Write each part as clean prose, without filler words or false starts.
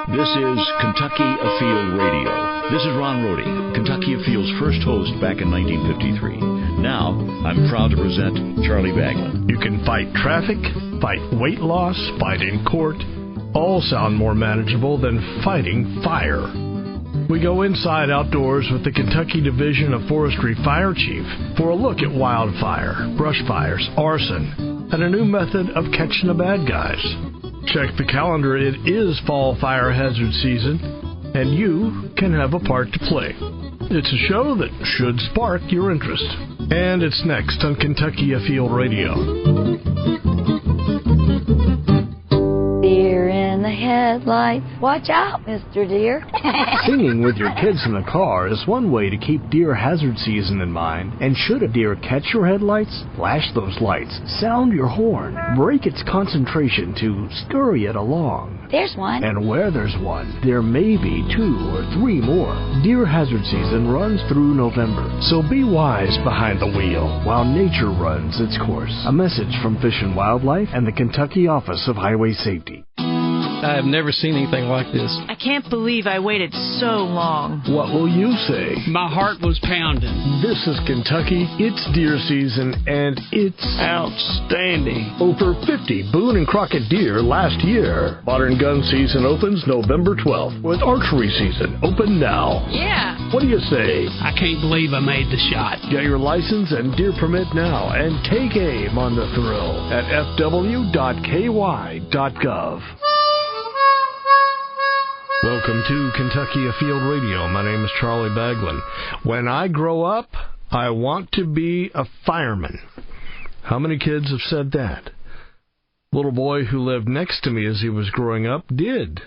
This is Kentucky Afield Radio. This is Ron Rohde, Kentucky Afield's first host back in 1953. Now, I'm proud to present Charlie Baglin. You can fight traffic, fight weight loss, fight in court. All sound more manageable than fighting fire. We go inside outdoors with the Kentucky Division of Forestry Fire Chief for a look at wildfire, brush fires, arson, and a new method of catching the bad guys. Check the calendar. It is fall fire hazard season, and you can have a part to play. It's a show that should spark your interest. And it's next on Kentucky Afield Radio. Deer in the headlights. Watch out, Mr. Deer. Singing with your kids in the car is one way to keep deer hazard season in mind. And should a deer catch your headlights, flash those lights, sound your horn, break its concentration to scurry it along. There's one. And where there's one, there may be 2 or 3 more. Deer hazard season runs through November, so be wise behind the wheel while nature runs its course. A message from Fish and Wildlife and the Kentucky Office of Highway Safety. I have never seen anything like this. I can't believe I waited so long. What will you say? My heart was pounding. This is Kentucky. It's deer season, and it's outstanding. Over 50 Boone and Crockett deer last year. Modern gun season opens November 12th, with archery season open now. Yeah. What do you say? I can't believe I made the shot. Get your license and deer permit now, and take aim on the thrill at fw.ky.gov. Welcome to Kentucky Afield Radio. My name is Charlie Baglin. When I grow up, I want to be a fireman. How many kids have said that? Little boy who lived next to me as he was growing up did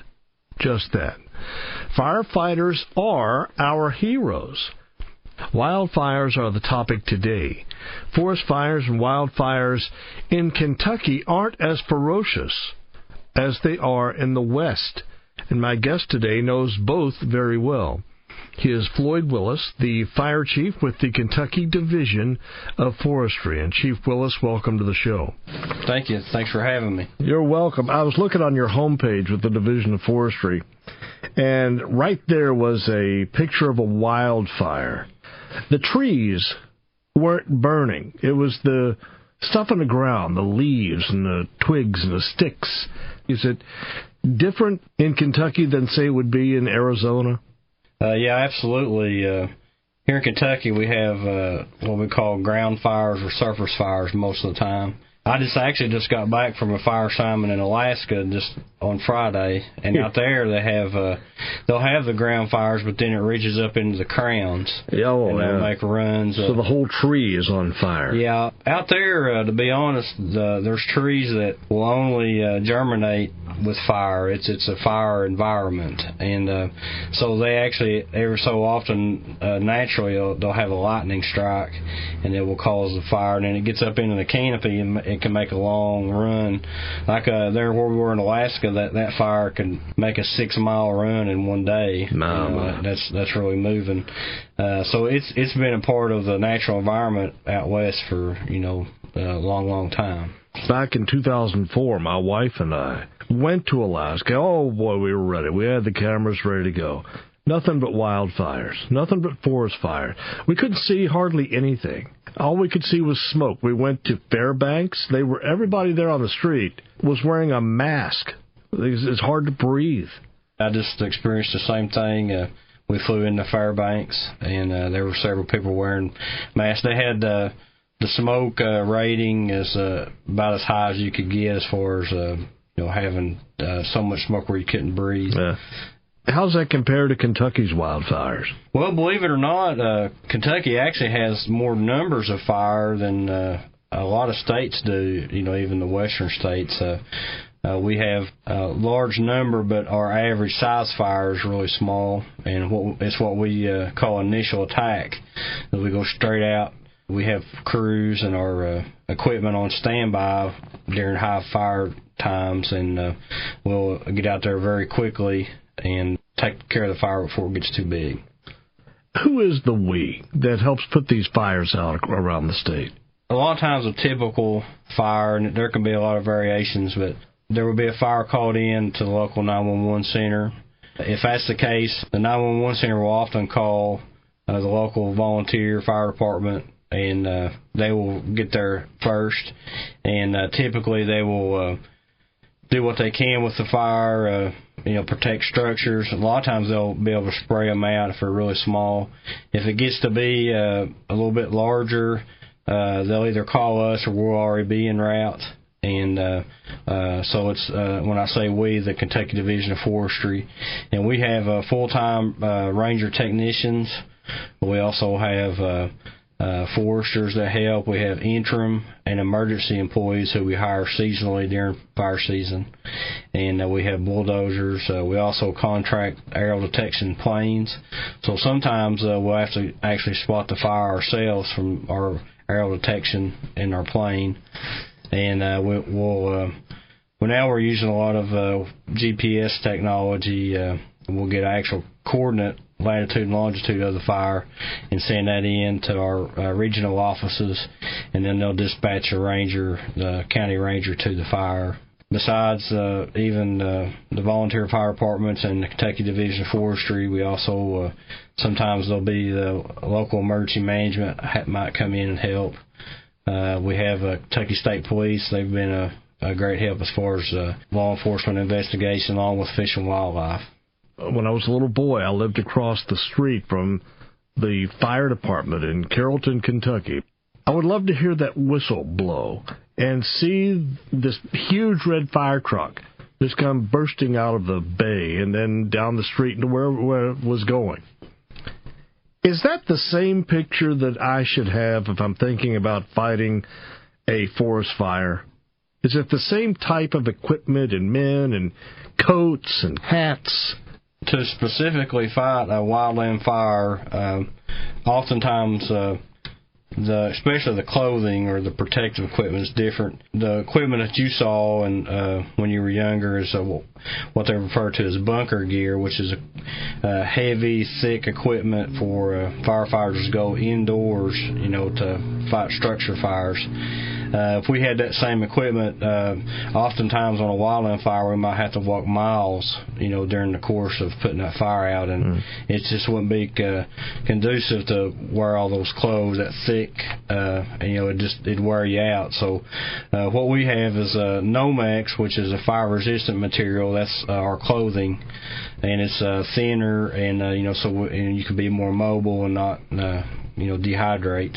just that. Firefighters are our heroes. Wildfires are the topic today. Forest fires and wildfires in Kentucky aren't as ferocious as they are in the West. And my guest today knows both very well. He is Floyd Willis, the fire chief with the Kentucky Division of Forestry. And Chief Willis, welcome to the show. Thank you. Thanks for having me. You're welcome. I was looking on your homepage with the Division of Forestry, and right there was a picture of a wildfire. The trees weren't burning. It was the stuff on the ground, the leaves and the twigs and the sticks. Is it different in Kentucky than, say, it would be in Arizona? Yeah, absolutely. Here in Kentucky, we have what we call ground fires or surface fires most of the time. I just got back from a fire assignment in Alaska just on Friday, and out there they'll have the ground fires, but then it reaches up into the crowns. Oh, and they'll make runs. So the whole tree is on fire. Yeah, out there, to be honest, there's trees that will only germinate with fire. It's a fire environment, and so they actually every so often naturally they'll have a lightning strike, and it will cause the fire, and then it gets up into the canopy and it can make a long run. Like there where we were in Alaska, that fire can make a 6-mile run in one day. That's really moving. So it's been a part of the natural environment out west for a long time. Back in 2004, my wife and I went to Alaska. Oh boy, we were ready. We had the cameras ready to go. Nothing but wildfires, nothing but forest fires. We couldn't see hardly anything. All we could see was smoke. We went to Fairbanks. Everybody there on the street was wearing a mask. It's hard to breathe. I just experienced the same thing. We flew into Fairbanks, and there were several people wearing masks. They had the smoke rating is about as high as you could get as far as having so much smoke where you couldn't breathe. How's that compare to Kentucky's wildfires? Well, believe it or not, Kentucky actually has more numbers of fire than a lot of states do, even the western states. We have a large number, but our average size fire is really small, and it's what we call initial attack. We go straight out. We have crews and our equipment on standby during high fire times, and we'll get out there very quickly and take care of the fire before it gets too big. Who is the we that helps put these fires out around the state? A lot of times a typical fire, and there can be a lot of variations, but there will be a fire called in to the local 911 center, If that's the case, the 911 center will often call the local volunteer fire department, and they will get there first. And typically they will do what they can with the fire, protect structures. A lot of times they'll be able to spray them out if they're really small. If it gets to be a little bit larger, they'll either call us or we'll already be en route. And so it's when I say we, the Kentucky Division of Forestry, and we have full-time ranger technicians. We also have foresters that help. We have interim and emergency employees who we hire seasonally during fire season, and we have bulldozers. We also contract aerial detection planes. So sometimes we'll have to actually spot the fire ourselves from our aerial detection in our plane. And well, now we're using a lot of GPS technology. We'll get actual coordinate, latitude and longitude of the fire, and send that in to our regional offices, and then they'll dispatch a ranger, the county ranger, to the fire. Besides even the volunteer fire departments and the Kentucky Division of Forestry, we also sometimes there'll be the local emergency management might come in and help. We have Kentucky State Police. They've been a great help as far as law enforcement investigation, along with Fish and Wildlife. When I was a little boy, I lived across the street from the fire department in Carrollton, Kentucky. I would love to hear that whistle blow and see this huge red fire truck just come bursting out of the bay and then down the street to where it was going. Is that the same picture that I should have if I'm thinking about fighting a forest fire? Is it the same type of equipment and men and coats and hats? To specifically fight a wildland fire, oftentimes especially the clothing or the protective equipment is different. The equipment that you saw when you were younger is what they refer to as bunker gear, which is a heavy, thick equipment for firefighters to go indoors, to fight structure fires. If we had that same equipment, oftentimes on a wildland fire, we might have to walk miles, during the course of putting that fire out, and it just wouldn't be conducive to wear all those clothes that thick, it'd wear you out. So what we have is Nomex, which is a fire-resistant material. That's our clothing, and it's thinner, and and you can be more mobile and not dehydrate.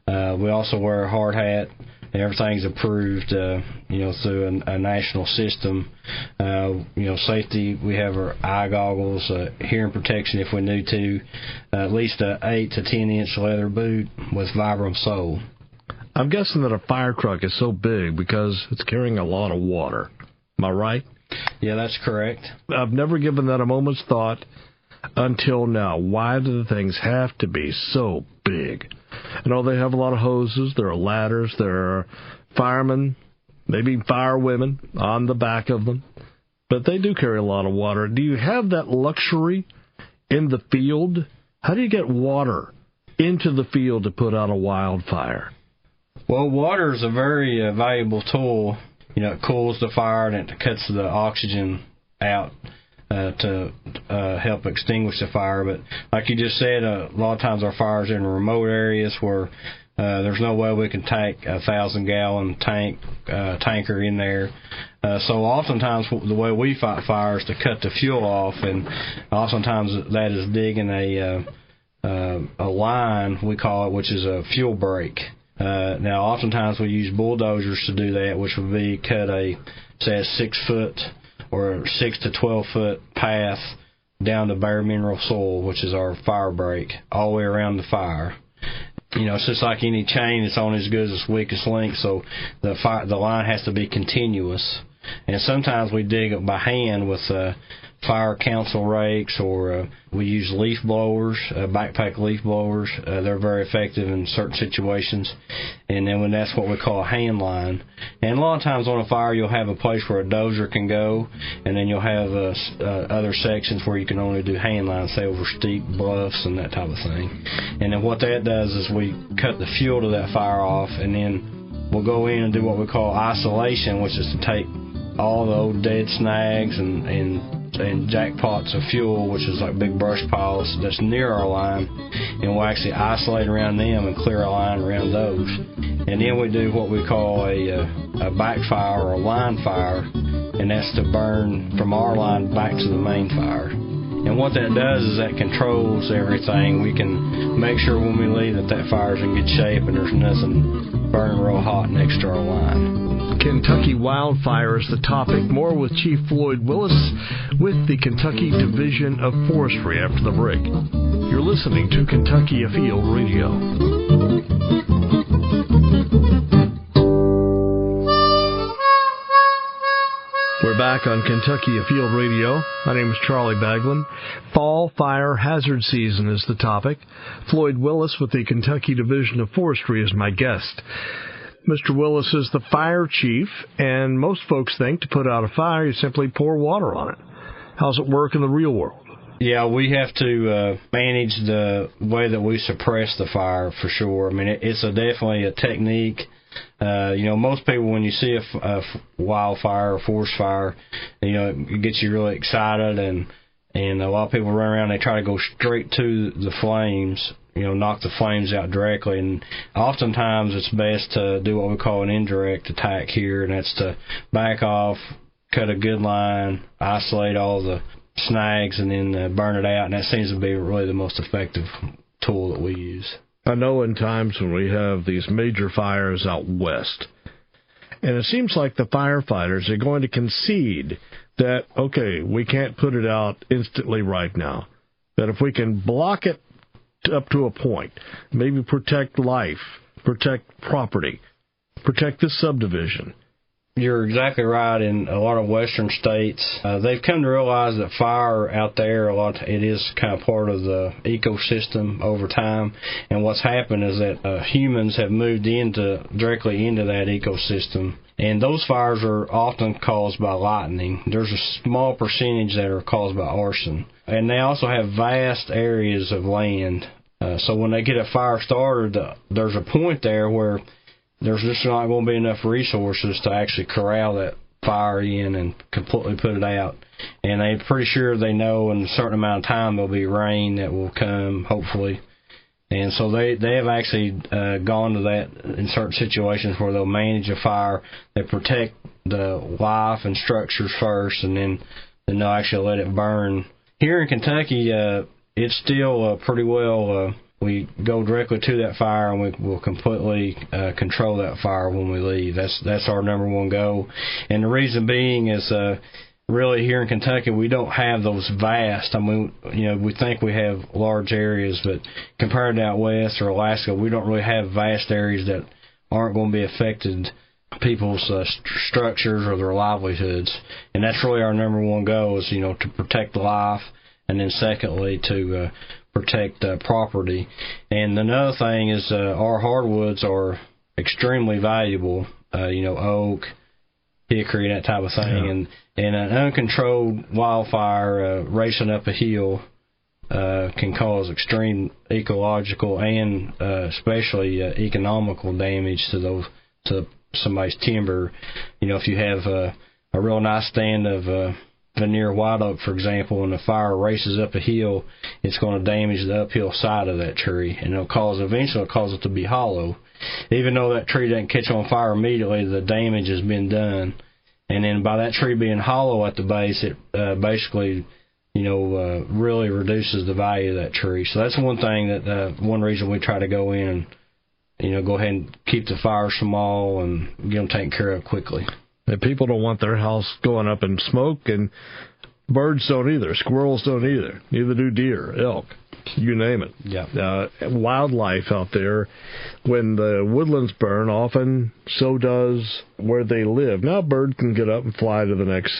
We also wear a hard hat. Everything's approved, through a national system. Safety, we have our eye goggles, hearing protection if we need to, at least an 8 to 10 inch leather boot with Vibram sole. I'm guessing that a fire truck is so big because it's carrying a lot of water. Am I right? Yeah, that's correct. I've never given that a moment's thought until now. Why do the things have to be so big? I know they have a lot of hoses, there are ladders, there are firemen, maybe firewomen on the back of them, but they do carry a lot of water. Do you have that luxury in the field? How do you get water into the field to put out a wildfire? Well, water is a very valuable tool. It cools the fire and it cuts the oxygen out to help extinguish the fire. But like you just said, a lot of times our fires are in remote areas where there's no way we can take a 1,000-gallon tanker in there. So oftentimes the way we fight fire is to cut the fuel off, and oftentimes that is digging a line, we call it, which is a fuel break. Now oftentimes we use bulldozers to do that, which would be cut a 6-foot or 6 to 12-foot path down to bare mineral soil, which is our fire break, all the way around the fire. It's just like any chain, it's only as good as its weakest link, so the line has to be continuous. And sometimes we dig it by hand with fire council rakes, or we use leaf blowers, backpack leaf blowers. They're very effective in certain situations. And then that's what we call a hand line. And a lot of times on a fire, you'll have a place where a dozer can go, and then you'll have other sections where you can only do hand lines, say over steep bluffs and that type of thing. And then what that does is we cut the fuel to that fire off, and then we'll go in and do what we call isolation, which is to take all the old dead snags and and jackpots of fuel, which is like big brush piles that's near our line, and we'll actually isolate around them and clear our line around those. And then we do what we call a backfire or a line fire, and that's to burn from our line back to the main fire. And what that does is that controls everything. We can make sure when we leave that fire's in good shape and there's nothing burning real hot next to our line. Kentucky wildfire is the topic. More with Chief Floyd Willis with the Kentucky Division of Forestry after the break. You're listening to Kentucky Afield Radio. We're back on Kentucky Afield Radio. My name is Charlie Baglin. Fall fire hazard season is the topic. Floyd Willis with the Kentucky Division of Forestry is my guest. Mr. Willis is the fire chief, and most folks think to put out a fire, you simply pour water on it. How's it work in the real world? Yeah, we have to manage the way that we suppress the fire for sure. I mean, it's definitely a technique. Most people, when you see a wildfire or forest fire, it gets you really excited, and a lot of people run around, they try to go straight to the flames, knock the flames out directly, and oftentimes it's best to do what we call an indirect attack here, and that's to back off, cut a good line, isolate all the snags, and then burn it out, and that seems to be really the most effective tool that we use. I know in times when we have these major fires out west, and it seems like the firefighters are going to concede that, okay, we can't put it out instantly right now, that if we can block it up to a point, maybe protect life, protect property, protect this subdivision. You're exactly right. In a lot of western states, they've come to realize that fire out there, it is kind of part of the ecosystem over time. And what's happened is that humans have moved directly into that ecosystem. And those fires are often caused by lightning. There's a small percentage that are caused by arson. And they also have vast areas of land. So when they get a fire started, there's a point there where there's just not going to be enough resources to actually corral that fire in and completely put it out. And they're pretty sure they know in a certain amount of time there'll be rain that will come, hopefully. And so they have actually gone to that in certain situations where they'll manage a fire. They protect the life and structures first, and then they'll actually let it burn. Here in Kentucky, it's still pretty well... we go directly to that fire, and we will completely control that fire when we leave. That's our number one goal. And the reason being is really here in Kentucky we don't have those vast. I mean, we think we have large areas, but compared to out west or Alaska, we don't really have vast areas that aren't going to be affected, people's structures or their livelihoods. And that's really our number one goal is to protect life, and then secondly to protect property. And another thing is our hardwoods are extremely valuable, oak, hickory, that type of thing. Yeah. And an uncontrolled wildfire racing up a hill can cause extreme ecological and especially economical damage to somebody's timber. If you have a real nice stand of veneer white oak, for example, and the fire races up a hill, it's going to damage the uphill side of that tree, and eventually it'll cause it to be hollow. Even though that tree doesn't catch on fire immediately, the damage has been done. And then by that tree being hollow at the base, it basically, really reduces the value of that tree. So that's one thing one reason we try to go in and, go ahead and keep the fire small and get them taken care of quickly. And people don't want their house going up in smoke, and birds don't either. Squirrels don't either. Neither do deer, elk, you name it. Yeah. Wildlife out there, when the woodlands burn, often so does where they live. Now, a bird can get up and fly to the next.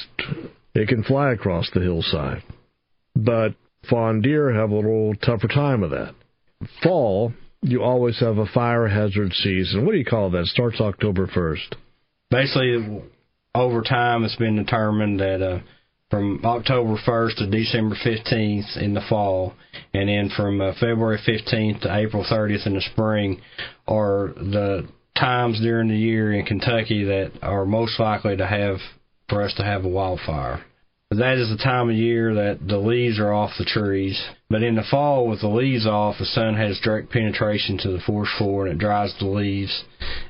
It can fly across the hillside. But fawn deer have a little tougher time of that. Fall, you always have a fire hazard season. What do you call that? It starts October 1st. Basically, over time, it's been determined that from October 1st to December 15th in the fall, and then from February 15th to April 30th in the spring, are the times during the year in Kentucky that are most likely for us to have a wildfire. that is the time of year that the leaves are off the trees. But in the fall, with the leaves off, the sun has direct penetration to the forest floor, and it dries the leaves,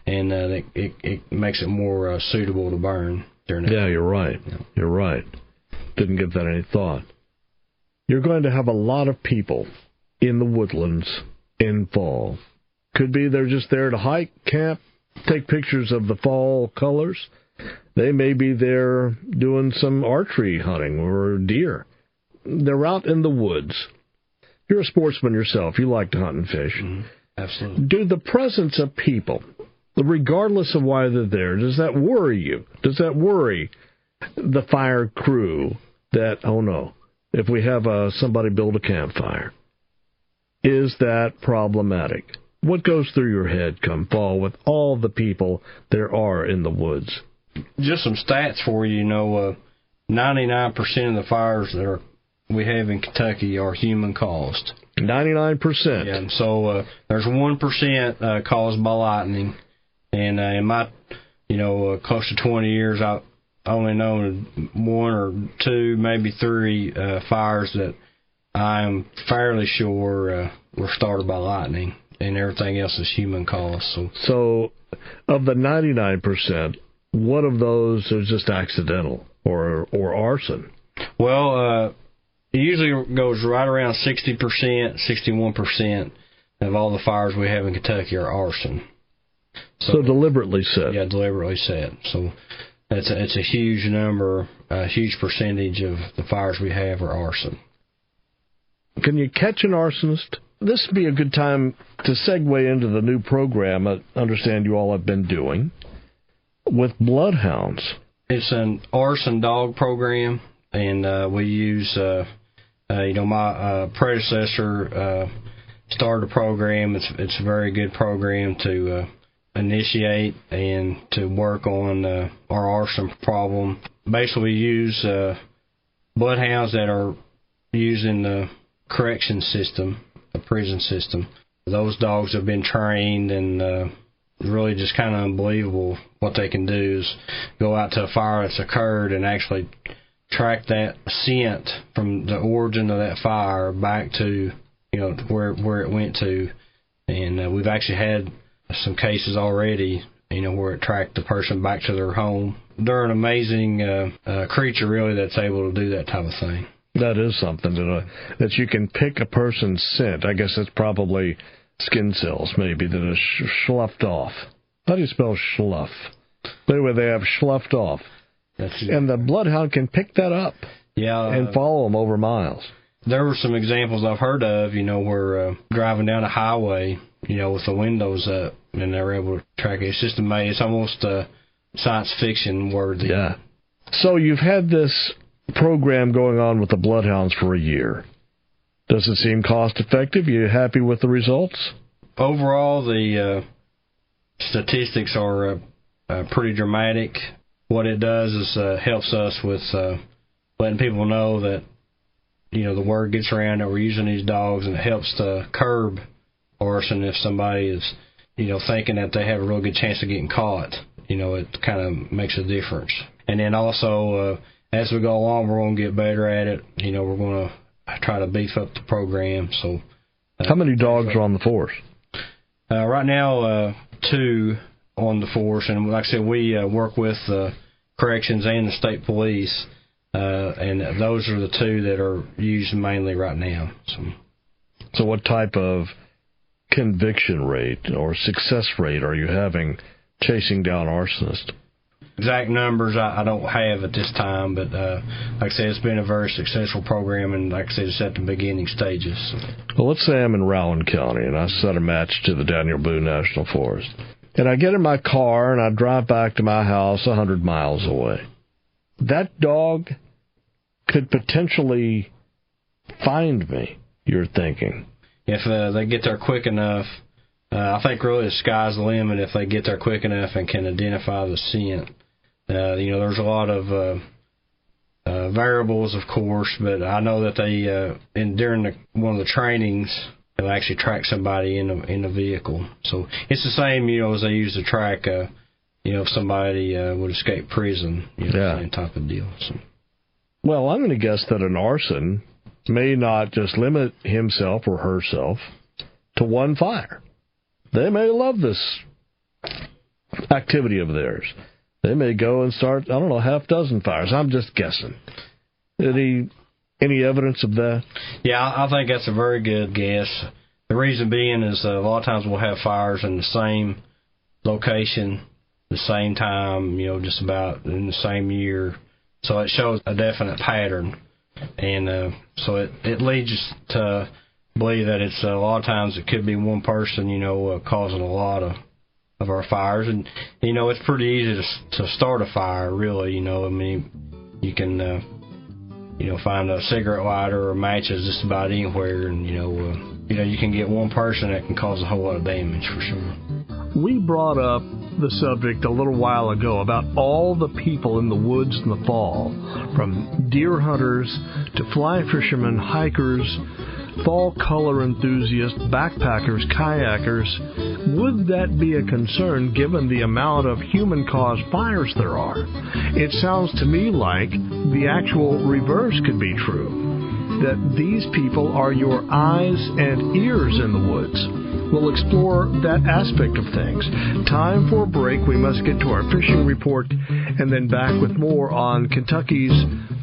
and it makes it more suitable to burn during that. Yeah, you're right. Yeah. You're right. Didn't give that any thought. You're going to have a lot of people in the woodlands in fall. Could be they're just there to hike, camp, take pictures of the fall colors. They may be there doing some archery hunting or deer. They're out in the woods. You're a sportsman yourself. You like to hunt and fish. Mm-hmm. Absolutely. Do the presence of people, regardless of why they're there, does that worry you? Does that worry the fire crew that, oh no, if we have somebody build a campfire, is that problematic? What goes through your head come fall with all the people there are in the woods? Just some stats for you. 99% of the fires that we have in Kentucky are human caused. 99%. Yeah, and so there's 1% caused by lightning. And in my, close to 20 years, I've only known 1 or 2, maybe 3 fires that I'm fairly sure were started by lightning, and everything else is human caused. So of the 99%, what of those is just accidental or arson? Well, it usually goes right around 60%, 61% of all the fires we have in Kentucky are arson. So deliberately set. Yeah, deliberately set. So it's a huge number, a huge percentage of the fires we have are arson. Can you catch an arsonist? This would be a good time to segue into the new program I understand you all have been doing with bloodhounds. It's an arson dog program, and we use, my predecessor started a program. It's a very good program to initiate and to work on our arson problem. Basically, we use bloodhounds that are used in the correction system, the prison system. Those dogs have been trained, and really just kind of unbelievable what they can do is go out to a fire that's occurred and actually track that scent from the origin of that fire back to where it went to. And we've actually had some cases already, where it tracked the person back to their home. They're an amazing creature, really, that's able to do that type of thing. That is something that you can pick a person's scent. I guess it's probably skin cells, maybe, that are sloughed off. How do you spell slough? But anyway, they have sloughed off. And the bloodhound can pick that up and follow them over miles. There were some examples I've heard of, where driving down a highway, with the windows up, and they were able to track it. It's just amazing. It's almost science fiction worthy. Yeah. So you've had this program going on with the bloodhounds for a year. Does it seem cost effective? You happy with the results? Overall, the statistics are pretty dramatic. What it does is helps us with letting people know that the word gets around that we're using these dogs, and it helps to curb arson if somebody is thinking that they have a real good chance of getting caught. It kind of makes a difference. And then also, as we go along, we're going to get better at it. We're going to try to beef up the program. So, how many dogs are on the force? Right now, 2 on the force, and like I said, we work with corrections and the state police, and those are the 2 that are used mainly right now. So what type of conviction rate or success rate are you having chasing down arsonists? Exact numbers I don't have at this time, but like I said, it's been a very successful program, and like I said, it's at the beginning stages. Well, let's say I'm in Rowan County, and I set a match to the Daniel Boone National Forest. And I get in my car, and I drive back to my house 100 miles away. That dog could potentially find me, you're thinking. If they get there quick enough, I think really the sky's the limit if they get there quick enough and can identify the scent. There's a lot of variables, of course, but I know that they, during one of the trainings, they'll actually track somebody in the vehicle. So it's the same, as they use to track, if somebody would escape prison, same type of deal. So. Well, I'm going to guess that an arson may not just limit himself or herself to one fire. They may love this activity of theirs. They may go and start, half dozen fires. I'm just guessing. Any evidence of that? Yeah, I think that's a very good guess. The reason being is a lot of times we'll have fires in the same location, the same time, just about in the same year. So it shows a definite pattern. And so it leads us to believe that it's a lot of times it could be one person, causing a lot of our fires. And, it's pretty easy to start a fire, really. You can, find a cigarette lighter or matches just about anywhere. And, you can get one person that can cause a whole lot of damage for sure. We brought up the subject a little while ago about all the people in the woods in the fall, from deer hunters to fly fishermen, hikers, fall color enthusiasts, backpackers, kayakers. Would that be a concern given the amount of human-caused fires there are? It sounds to me like the actual reverse could be true, that these people are your eyes and ears in the woods. We'll explore that aspect of things. Time for a break. We must get to our fishing report and then back with more on Kentucky's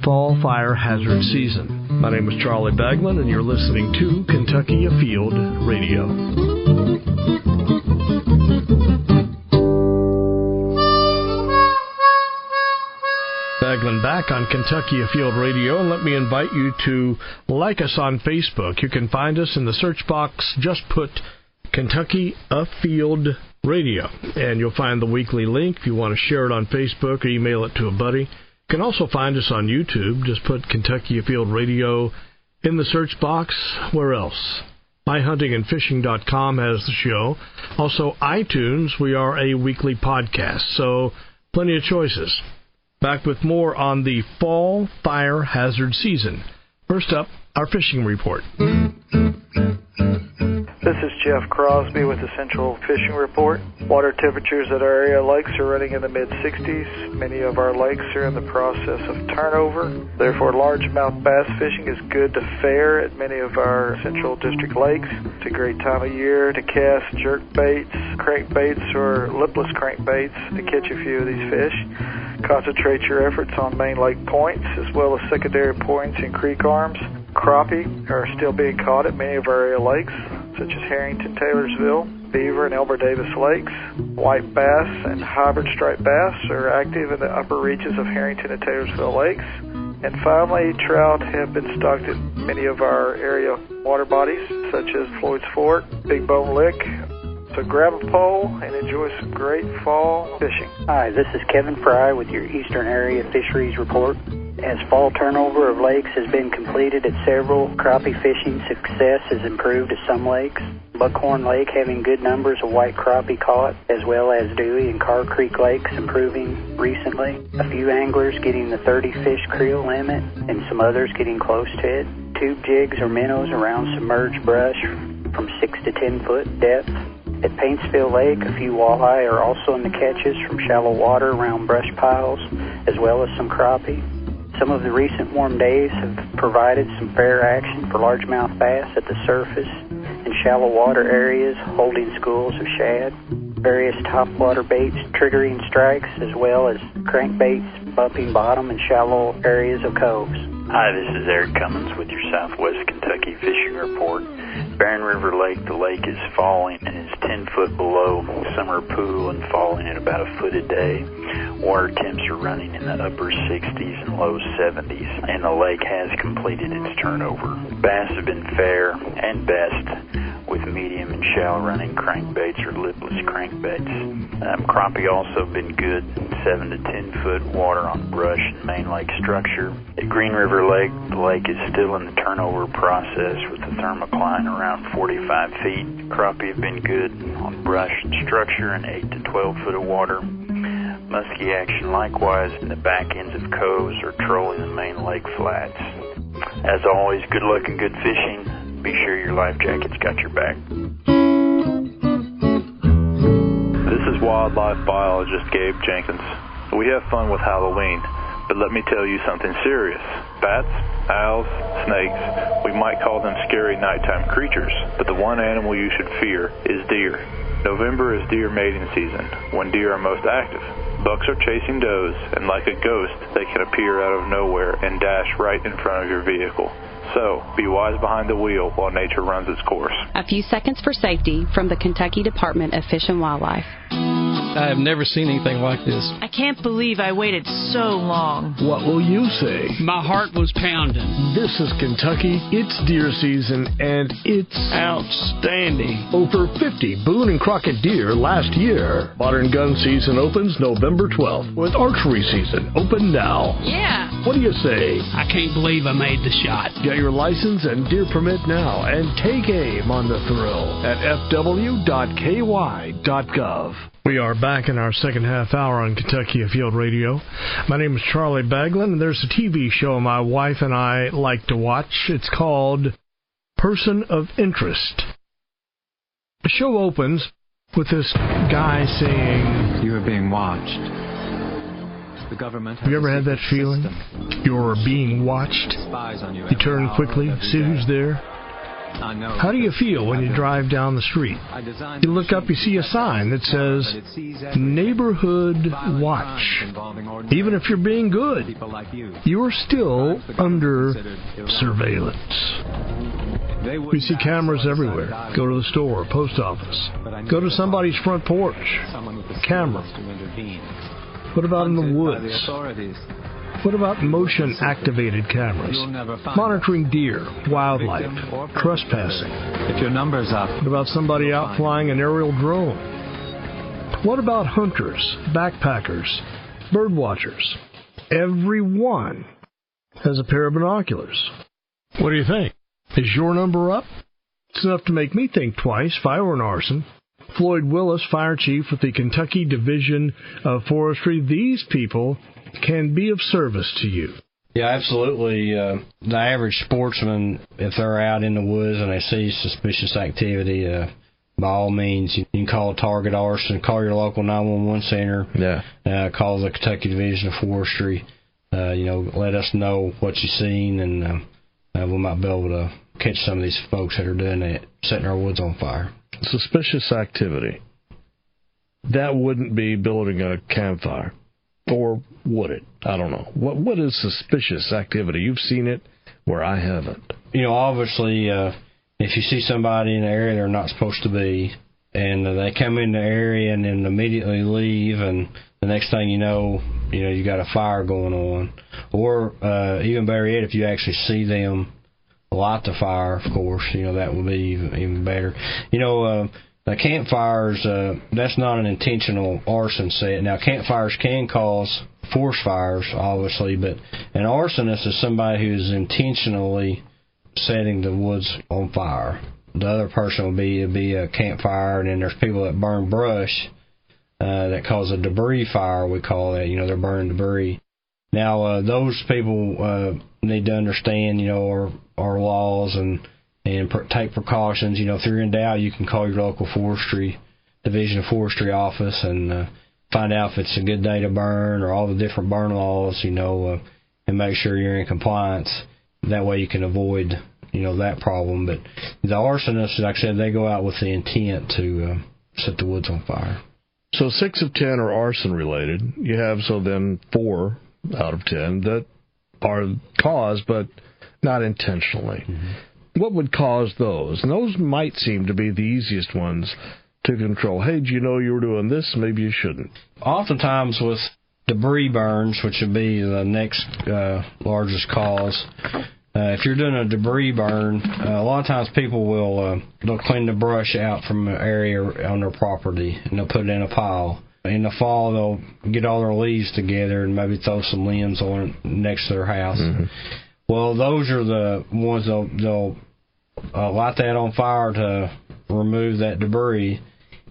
fall fire hazard season. My name is Charlie Baglan, and you're listening to Kentucky Afield Radio. Baglan back on Kentucky Afield Radio, and let me invite you to like us on Facebook. You can find us in the search box. Just put Kentucky Afield Radio, and you'll find the weekly link if you want to share it on Facebook or email it to a buddy. You can also find us on YouTube. Just put Kentucky Afield Radio in the search box. Where else? MyHuntingandFishing.com has the show. Also, iTunes, we are a weekly podcast, so plenty of choices. Back with more on the fall fire hazard season. First up, our fishing report. This is Jeff Crosby with the Central Fishing Report. Water temperatures at our area lakes are running in the mid-60s. Many of our lakes are in the process of turnover. Therefore, largemouth bass fishing is good to fare at many of our Central District lakes. It's a great time of year to cast jerk baits, crankbaits, or lipless crankbaits to catch a few of these fish. Concentrate your efforts on main lake points as well as secondary points and creek arms. Crappie are still being caught at many of our area lakes, such as Harrington, Taylorsville, Beaver, and Elmer Davis lakes. White bass and hybrid striped bass are active in the upper reaches of Harrington and Taylorsville lakes. And finally, trout have been stocked at many of our area water bodies, such as Floyd's Fork, Big Bone Lick. So grab a pole and enjoy some great fall fishing. Hi, this is Kevin Fry with your Eastern Area Fisheries Report. As fall turnover of lakes has been completed at several, crappie fishing success has improved at some lakes. Buckhorn Lake having good numbers of white crappie caught, as well as Dewey and Carr Creek Lakes improving recently. A few anglers getting the 30-fish creel limit, and some others getting close to it. Tube jigs or minnows around submerged brush from 6 to 10 foot depth. At Paintsville Lake, a few walleye are also in the catches from shallow water around brush piles, as well as some crappie. Some of the recent warm days have provided some fair action for largemouth bass at the surface and shallow water areas holding schools of shad. Various topwater baits triggering strikes, as well as crankbaits bumping bottom in shallow areas of coves. Hi, this is Eric Cummins with your Southwest Kentucky Fishing Report. Barren River Lake, the lake is falling and is 10 foot below summer pool and falling at about a foot a day. Water temps are running in the upper 60s and low 70s, and the lake has completed its turnover. Bass have been fair and best with medium and shallow running crankbaits or lipless crankbaits. Crappie also been good, 7 to 10 foot water on brush and main lake structure. At Green River Lake, the lake is still in the turnover process with the thermocline around 45 feet. Crappie have been good on brush and structure and 8 to 12 foot of water. Muskie action likewise in the back ends of coves or trolling the main lake flats. As always, good luck and good fishing. Be sure your life jacket's got your back. This is wildlife biologist Gabe Jenkins. We have fun with Halloween, But let me tell you something serious. Bats, owls, snakes, we might call them scary nighttime creatures, but the one animal you should fear is deer. November is deer mating season, when deer are most active. Bucks are chasing does, and like a ghost, they can appear out of nowhere and dash right in front of your vehicle. So, be wise behind the wheel while nature runs its course. A few seconds for safety from the Kentucky Department of Fish and Wildlife. I have never seen anything like this. I can't believe I waited so long. What will you say? My heart was pounding. This is Kentucky. It's deer season, and it's outstanding. Over 50 Boone and Crockett deer last year. Modern gun season opens November 12th, with archery season open now. Yeah. What do you say? I can't believe I made the shot. Get your license and deer permit now, and take aim on the thrill at fw.ky.gov. We are back in our second half hour on Kentucky Afield Radio. My name is Charlie Baglin, and there's a TV show my wife and I like to watch. It's called Person of Interest. The show opens with this guy saying, "You are being watched. The government." Have you ever had that feeling? You're being watched. You turn quickly, see who's there. How do you feel when you drive down the street? You look up, you see a sign that says, Neighborhood Watch. Even if you're being good, you're still under surveillance. We see cameras everywhere. Go to the store, post office. Go to somebody's front porch. Camera. What about in the woods? What about motion-activated cameras? Monitoring deer, wildlife, trespassing. If your number's up. What about somebody out flying an aerial drone? What about hunters, backpackers, bird watchers? Everyone has a pair of binoculars. What do you think? Is your number up? It's enough to make me think twice if I were an arson. Floyd Willis, fire chief with the Kentucky Division of Forestry. These people can be of service to you. Yeah, absolutely. The average sportsman, if they're out in the woods and they see suspicious activity, by all means, you can call Target Arson, call your local 911 center, call the Kentucky Division of Forestry. Let us know what you've seen, and we might be able to catch some of these folks that are doing that, setting our woods on fire. Suspicious activity. That wouldn't be building a campfire. Or would it? I don't know. What is suspicious activity? You've seen it where I haven't. Obviously, if you see somebody in the area they're not supposed to be, and they come in the area and then immediately leave, and the next thing you know, you got a fire going on. Or even better yet, if you actually see them light the fire, of course, that would be even better. The campfires, that's not an intentional arson set. Now, campfires can cause forest fires, obviously, but an arsonist is somebody who is intentionally setting the woods on fire. The other person would be a campfire, and then there's people that burn brush that cause a debris fire, we call that. They're burning debris. Now, those people need to understand, our laws and take precautions. If you're in doubt, you can call your local forestry, Division of Forestry office, and find out if it's a good day to burn or all the different burn laws, and make sure you're in compliance. That way you can avoid, that problem. But the arsonists, like I said, they go out with the intent to set the woods on fire. So 6 of 10 are arson-related. You have, then 4 out of 10 that are caused, but not intentionally. Mm-hmm. What would cause those? And those might seem to be the easiest ones to control. Hey, do you know you were doing this? Maybe you shouldn't. Oftentimes with debris burns, which would be the next largest cause, if you're doing a debris burn, a lot of times people they'll clean the brush out from an area on their property, and they'll put it in a pile. In the fall, they'll get all their leaves together and maybe throw some limbs on it next to their house. Mm-hmm. Well, those are the ones they'll light that on fire to remove that debris,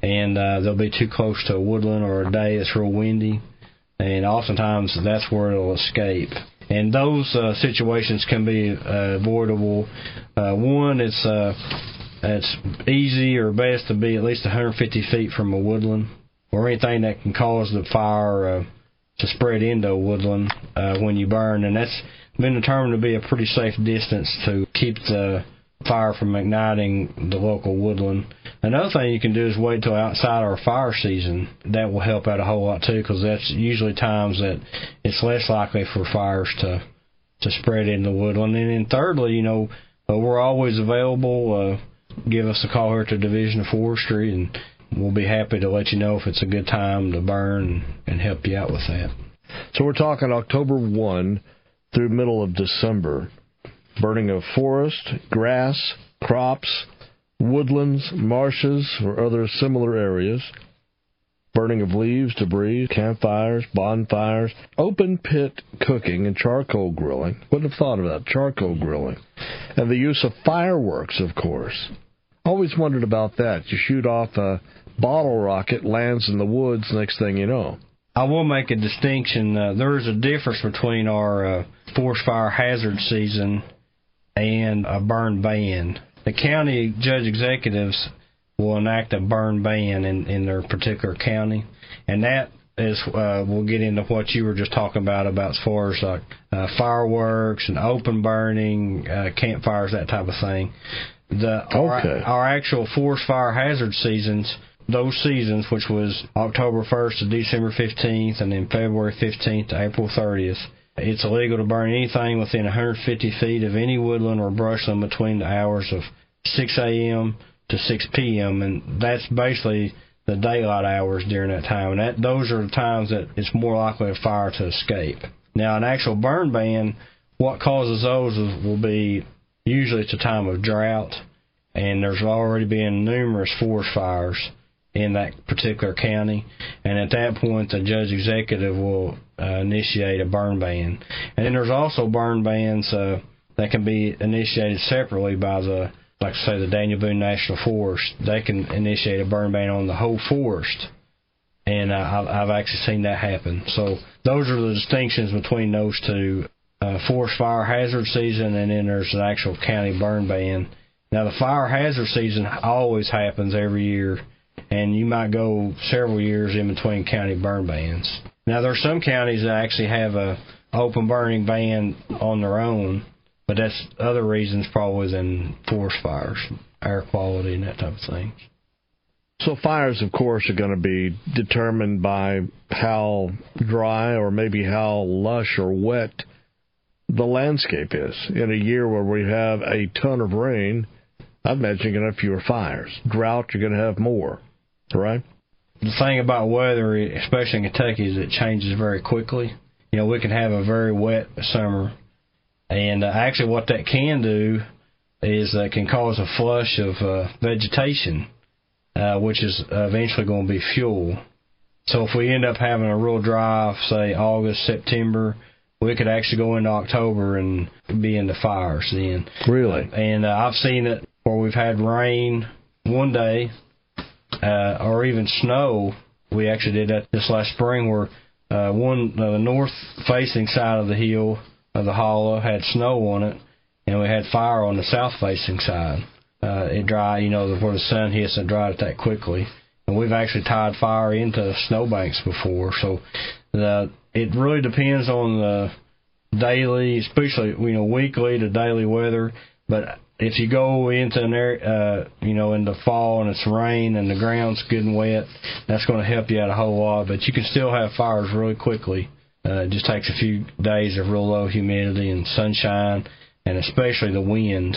and they'll be too close to a woodland or a day that's real windy, and oftentimes that's where it'll escape. And those situations can be avoidable. One, it's easy or best to be at least 150 feet from a woodland or anything that can cause the fire spread into a woodland when you burn, and that's been determined to be a pretty safe distance to keep the fire from igniting the local woodland. Another thing you can do is wait till outside our fire season. That will help out a whole lot too, because that's usually times that it's less likely for fires to spread in the woodland. And then thirdly, we're always available. Give us a call here at the Division of Forestry, and we'll be happy to let you know if it's a good time to burn and help you out with that. So we're talking October 1 through middle of December. Burning of forest, grass, crops, woodlands, marshes, or other similar areas. Burning of leaves, debris, campfires, bonfires, open pit cooking, and charcoal grilling. Wouldn't have thought of that, charcoal grilling. And the use of fireworks, of course. Always wondered about that. You shoot off a bottle rocket, lands in the woods, next thing you know. I will make a distinction. There is a difference between our forest fire hazard season and a burn ban. The county judge executives will enact a burn ban in their particular county, and that is we'll get into what you were just talking about as far as like fireworks and open burning, campfires, that type of thing. Our actual forest fire hazard seasons, those seasons, which was October 1st to December 15th, and then February 15th to April 30th, it's illegal to burn anything within 150 feet of any woodland or brushland between the hours of 6 a.m. to 6 p.m., and that's basically the daylight hours during that time. And those are the times that it's more likely a fire to escape. Now, an actual burn ban, what causes those will be usually it's a time of drought, and there's already been numerous forest fires in that particular county, and at that point the judge executive will initiate a burn ban. And then there's also burn bans that can be initiated separately by the Daniel Boone National Forest. They can initiate a burn ban on the whole forest, and I've actually seen that happen. So those are the distinctions between those two, forest fire hazard season, and then there's an actual county burn ban. Now, the fire hazard season always happens every year, and you might go several years in between county burn bans. Now, there are some counties that actually have a open burning ban on their own, but that's other reasons probably than forest fires, air quality and that type of thing. So fires, of course, are going to be determined by how dry or maybe how lush or wet the landscape is. In a year where we have a ton of rain, I imagine you're going to have fewer fires. Drought, you're going to have more, right? The thing about weather, especially in Kentucky, is it changes very quickly. We can have a very wet summer, and actually what that can do is can cause a flush of vegetation, which is eventually going to be fuel. So if we end up having a real dry, say, August, September, we could actually go into October and be into fires then. Really? And I've seen it where we've had rain one day, or even snow. We actually did that this last spring where the north-facing side of the hill of the hollow had snow on it, and we had fire on the south-facing side. It dried, where the sun hits, and dried it that quickly. And we've actually tied fire into snowbanks before. So it really depends on the daily, especially weekly to daily weather. But if you go into an area, in the fall and it's rain and the ground's good and wet, that's going to help you out a whole lot. But you can still have fires really quickly. It just takes a few days of real low humidity and sunshine, and especially the wind.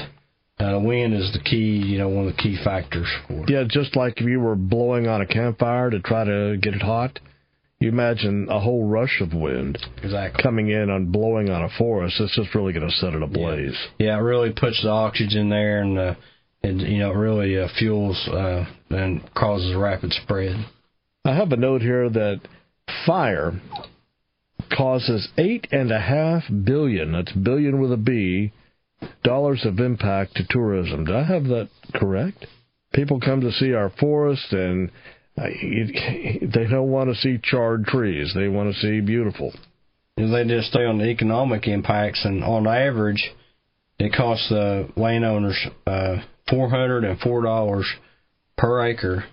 The wind is the key, one of the key factors for it. Yeah, just like if you were blowing on a campfire to try to get it hot, you imagine a whole rush of wind coming in and blowing on a forest. It's just really going to set it ablaze. Yeah, it really puts the oxygen there, and it really fuels and causes a rapid spread. I have a note here that fire causes $8.5 billion, that's billion with a B, dollars of impact to tourism. Do I have that correct? People come to see our forest, and they don't want to see charred trees. They want to see beautiful. They just stay on the economic impacts, and on average, it costs the landowners $404 per acre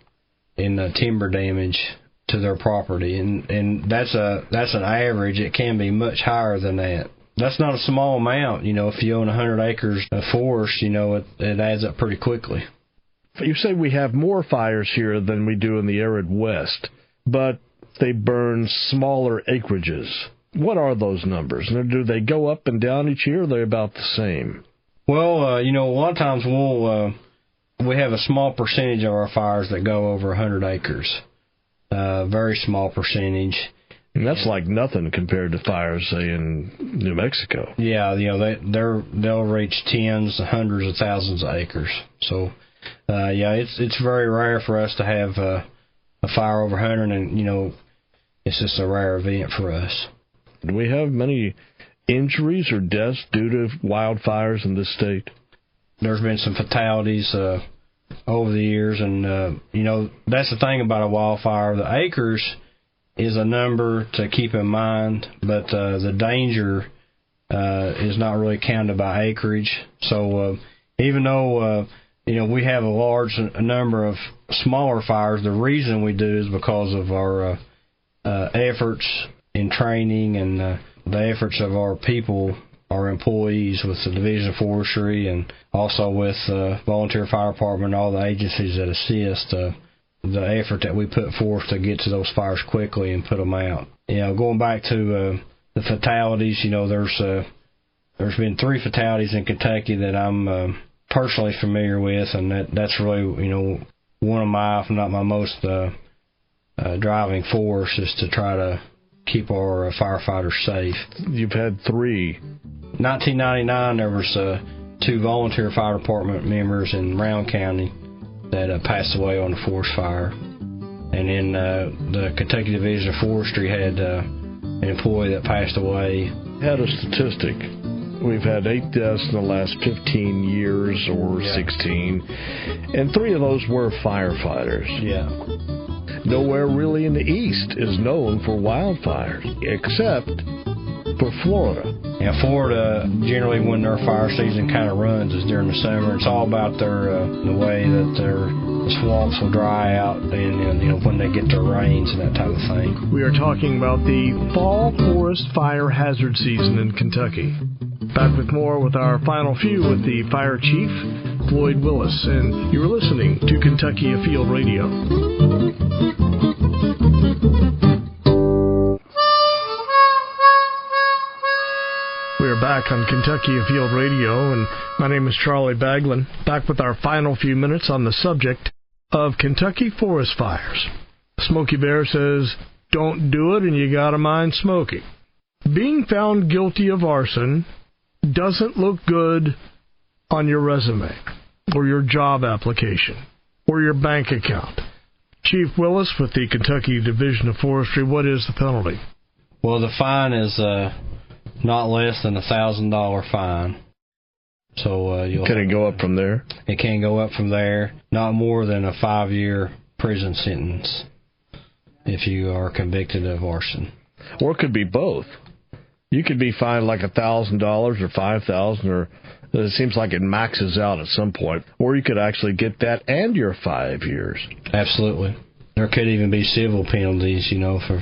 in timber damage to their property, and that's an average. It can be much higher than that. That's not a small amount. If you own 100 acres of forest, it adds up pretty quickly. You say we have more fires here than we do in the arid West, but they burn smaller acreages. What are those numbers? Do they go up and down each year, or are they about the same? Well, a lot of times we have a small percentage of our fires that go over 100 acres. Very small percentage. And that's like nothing compared to fires, say, in New Mexico. Yeah, they'll reach tens, hundreds of thousands of acres. So, it's very rare for us to have a fire over 100, and, it's just a rare event for us. Do we have many injuries or deaths due to wildfires in this state? There's been some fatalities over the years, and, that's the thing about a wildfire. The acres is a number to keep in mind, but the danger is not really counted by acreage. So even though, we have a large number of smaller fires, the reason we do is because of our efforts in training and the efforts of our people, our employees with the Division of Forestry, and also with volunteer fire department and all the agencies that assist, the effort that we put forth to get to those fires quickly and put them out. Going back to the fatalities, there's been 3 fatalities in Kentucky that I'm personally familiar with, and that's really, one of my, if not my most driving force is to try to keep our firefighters safe. You've had 3. 1999, there was 2 volunteer fire department members in Round County that passed away on a forest fire. And then the Kentucky Division of Forestry had an employee that passed away. Had a statistic. We've had 8 deaths in the last 15 years or 16, and 3 of those were firefighters. Yeah. Nowhere really in the East is known for wildfires, except for Florida. Yeah, Florida, generally when their fire season kind of runs is during the summer. It's all about the way that the swamps will dry out and when they get their rains and that type of thing. We are talking about the fall forest fire hazard season in Kentucky. Back with more with our final few with the fire chief, Floyd Willis, and you're listening to Kentucky Afield Radio. We are back on Kentucky Afield Radio, and my name is Charlie Baglin, back with our final few minutes on the subject of Kentucky forest fires. Smokey Bear says, don't do it and you gotta mind smoking. Being found guilty of arson doesn't look good on your resume or your job application or your bank account. Chief Willis with the Kentucky Division of Forestry, what is the penalty? Well, the fine is not less than $1,000 fine. So can it go up from there? It can go up from there. Not more than a 5-year prison sentence if you are convicted of arson. Or it could be both. You could be fined like $1,000 or $5,000, or it seems like it maxes out at some point. Or you could actually get that and your 5 years. Absolutely. There could even be civil penalties, for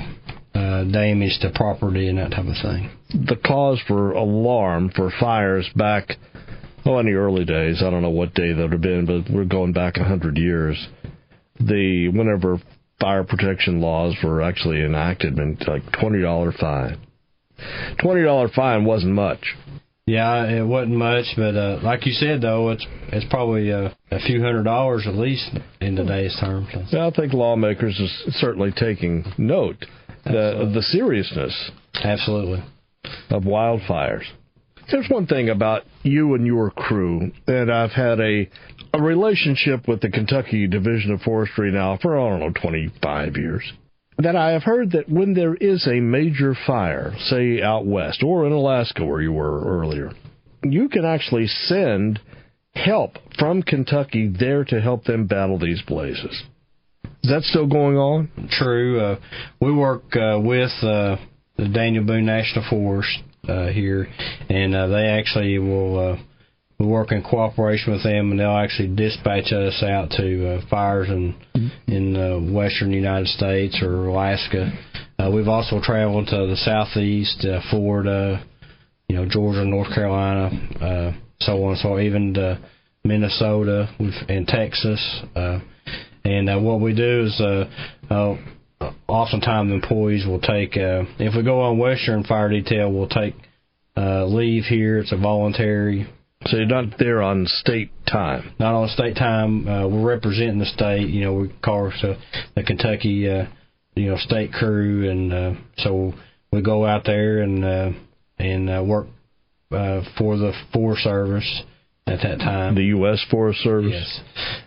damage to property and that type of thing. The cause for alarm for fires back, in the early days, I don't know what day that would have been, but we're going back 100 years. Whenever fire protection laws were actually enacted, meant like $20 fine. $20 fine wasn't much. Yeah, it wasn't much, but like you said, though, it's probably a few $100s at least in today's terms. Well, I think lawmakers are certainly taking note of the seriousness. Absolutely. Of wildfires. There's one thing about you and your crew, and I've had a relationship with the Kentucky Division of Forestry now for, 25 years. That I have heard that when there is a major fire, say out west or in Alaska where you were earlier, you can actually send help from Kentucky there to help them battle these blazes. Is that still going on? True. We work with the Daniel Boone National Forest here, and they actually will we work in cooperation with them, and they'll actually dispatch us out to fires in western United States or Alaska. We've also traveled to the southeast, Florida, Georgia, North Carolina, so on and so on, even to Minnesota and Texas. And what we do is oftentimes employees will take, if we go on Western Fire Detail, we'll take leave here. It's a voluntary. So you're not there on state time? Not on state time. We're representing the state. We call ourselves the Kentucky, state crew, and so we go out there and work for the Forest Service at that time. The U.S. Forest Service? Yes.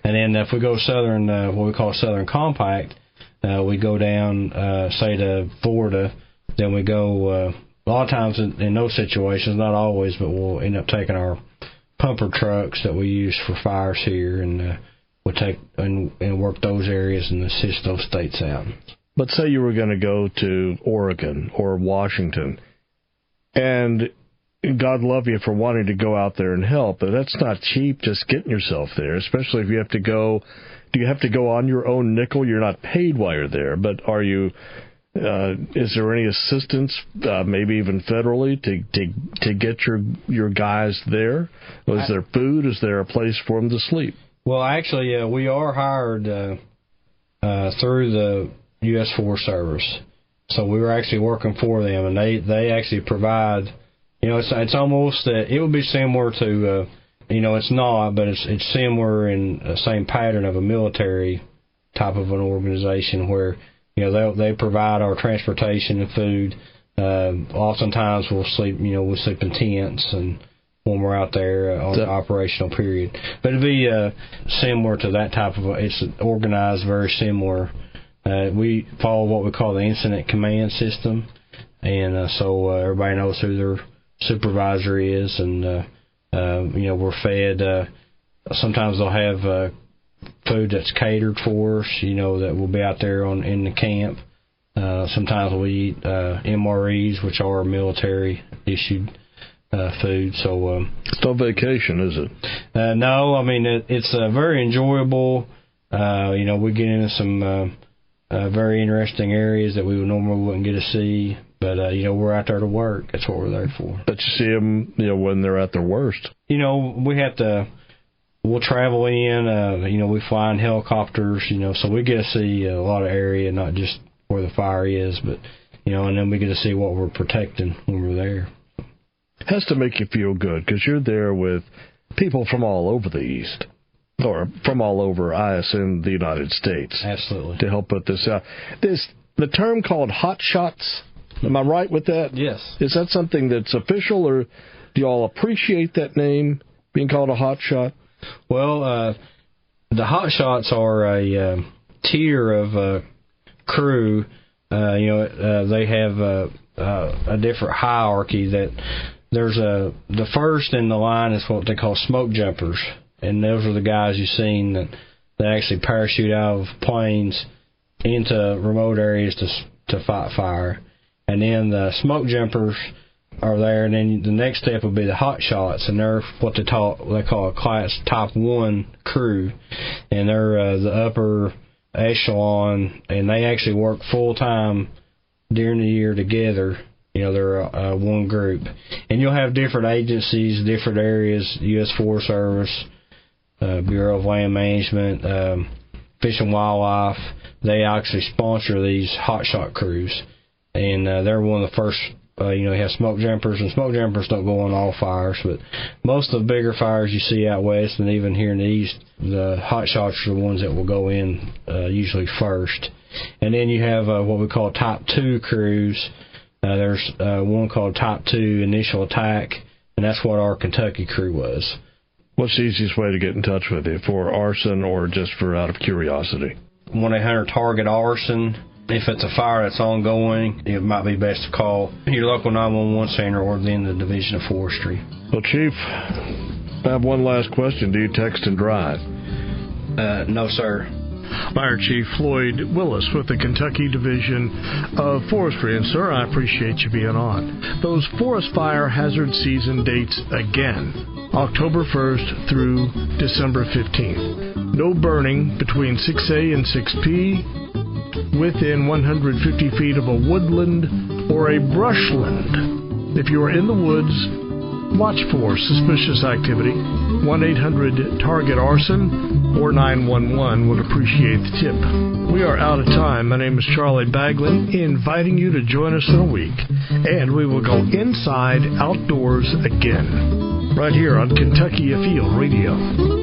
And then if we go southern, what we call Southern Compact, we go down, say, to Florida, then we go, a lot of times in those situations, not always, but we'll end up taking our pumper trucks that we use for fires here, and we'll take and work those areas and assist those states out. But say you were going to go to Oregon or Washington, and God love you for wanting to go out there and help, but that's not cheap just getting yourself there, especially if you have to go. Do you have to go on your own nickel? You're not paid while you're there, but are you? Is there any assistance, maybe even federally, to get your guys there? Is there food? Is there a place for them to sleep? Well, actually, we are hired through the U.S. Forest Service, so we were actually working for them, and they actually provide. It's almost it would be similar to. It's not, but it's similar in the same pattern of a military type of an organization where, they provide our transportation and food. Oftentimes we'll sleep in tents and when we're out there on the operational period. But it'd be similar to that type of, it's organized very similar. We follow what we call the incident command system. And so everybody knows who their supervisor is, and we're fed. Sometimes they'll have food that's catered for us, that will be out there in the camp. Sometimes we eat MREs, which are military issued food. So it's no vacation, is it? No, I mean it's very enjoyable. We get into some very interesting areas that we normally wouldn't get to see. But, we're out there to work. That's what we're there for. But you see them, when they're at their worst. We'll travel in, we fly in helicopters, so we get to see a lot of area, not just where the fire is, but, and then we get to see what we're protecting when we're there. It has to make you feel good because you're there with people from all over the East. Or from all over, I assume, the United States. Absolutely. To help put this out. The term called hot shots. Am I right with that? Yes. Is that something that's official, or do you all appreciate that name, being called a hot shot? Well, the hot shots are a tier of crew. They have a different hierarchy. That there's the first in the line is what they call smoke jumpers, and those are the guys you've seen that actually parachute out of planes into remote areas to fight fire. And then the smoke jumpers are there, and then the next step would be the hot shots, and they're what they call a class top 1 crew, and they're the upper echelon, and they actually work full time during the year together. They're one group, and you'll have different agencies, different areas, U.S. Forest Service, Bureau of Land Management, Fish and Wildlife. They actually sponsor these hot shot crews. And they're one of the first, you have smoke jumpers, and smoke jumpers don't go on all fires, but most of the bigger fires you see out west and even here in the east, the hot shots are the ones that will go in usually first. And then you have what we call top 2 crews. There's one called top 2 initial attack, and that's what our Kentucky crew was. What's the easiest way to get in touch with you, for arson or just for out of curiosity? 1-800-TARGET ARSON. If it's a fire that's ongoing, it might be best to call your local 911 center or then the Division of Forestry. Well, Chief, I have one last question. Do you text and drive? No, sir. Fire Chief Floyd Willis with the Kentucky Division of Forestry. And, sir, I appreciate you being on. Those forest fire hazard season dates again. October 1st through December 15th. No burning between 6A and 6P within 150 feet of a woodland or a brushland. If you are in the woods, watch for suspicious activity. 1-800-TARGET-ARSON or 911 would appreciate the tip. We are out of time. My name is Charlie Baglin, inviting you to join us in a week, and we will go inside outdoors again, right here on Kentucky Afield Radio.